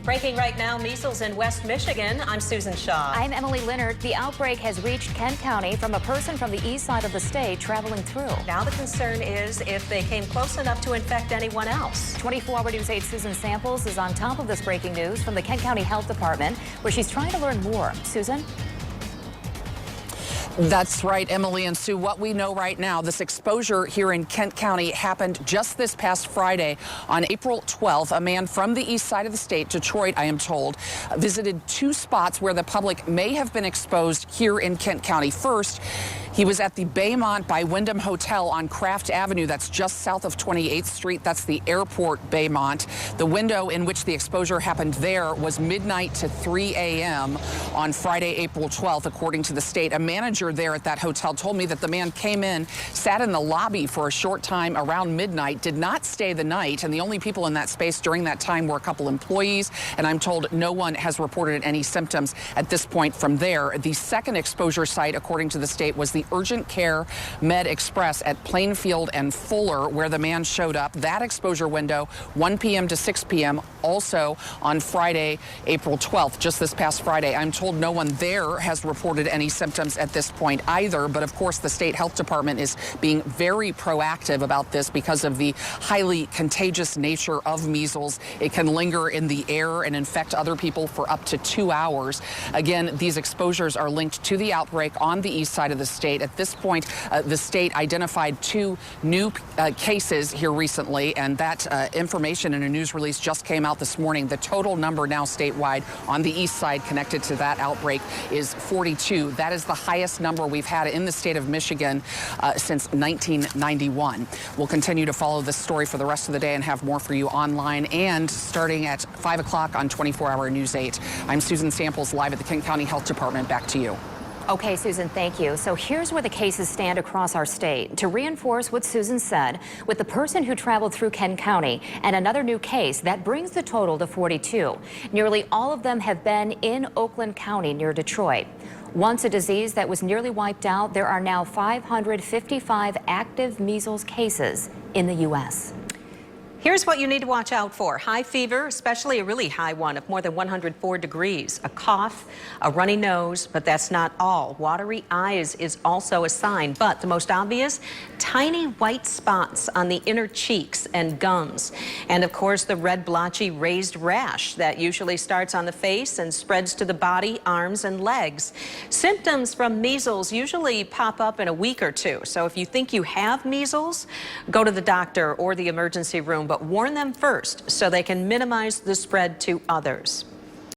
Breaking right now, measles in West Michigan. I'm Susan Shaw. I'm Emily Leonard. The outbreak has reached Kent County from a person from the east side of the state traveling through. Now the concern is if they came close enough to infect anyone else. 24-hour News 8 Susan Samples is on top of this breaking news from the Kent County Health Department, where she's trying to learn more. Susan? That's right, Emily and Sue. What we know right now, this exposure here in Kent County happened just this past Friday. On April 12th, a man from the east side of the state, Detroit, I am told, visited two spots where the public may have been exposed here in Kent County. First, he was at the Baymont by Wyndham Hotel on Craft Avenue. That's just south of 28th Street. That's the airport Baymont. The window in which the exposure happened there was midnight to 3 a.m. on Friday, April 12th, according to the state. A manager there at that hotel told me that the man came in, sat in the lobby for a short time around midnight, did not stay the night, and the only people in that space during that time were a couple employees, and I'm told no one has reported any symptoms at this point from there. The second exposure site, according to the state, was the Urgent Care Med Express at Plainfield and Fuller, where the man showed up. That exposure window, 1 p.m. to 6 p.m., also on Friday, April 12th, just this past Friday. I'm told no one there has reported any symptoms at this point either, but of course the state health department is being very proactive about this because of the highly contagious nature of measles. It can linger in the air and infect other people for up to 2 hours. Again, these exposures are linked to the outbreak on the east side of the state. At this point, the state identified two new cases here recently, and that information in a news release just came out this morning. The total number now statewide on the east side connected to that outbreak is 42. That is the highest number we've had in the state of Michigan since 1991. We'll continue to follow this story for the rest of the day and have more for you online and starting at 5 o'clock on 24-hour News 8. I'm Susan Samples, live at the Kent County Health Department. Back to you. Okay, Susan, thank you. So here's where the cases stand across our state. To reinforce what Susan said, with the person who traveled through Kent County and another new case, that brings the total to 42. Nearly all of them have been in Oakland County near Detroit. Once a disease that was nearly wiped out, there are now 555 active measles cases in the U.S. Here's what you need to watch out for. High fever, especially a really high one of more than 104 degrees. A cough, a runny nose, but that's not all. Watery eyes is also a sign, but the most obvious, tiny white spots on the inner cheeks and gums. And of course, the red blotchy raised rash that usually starts on the face and spreads to the body, arms, and legs. Symptoms from measles usually pop up in a week or two. So if you think you have measles, go to the doctor or the emergency room, but warn them first so they can minimize the spread to others.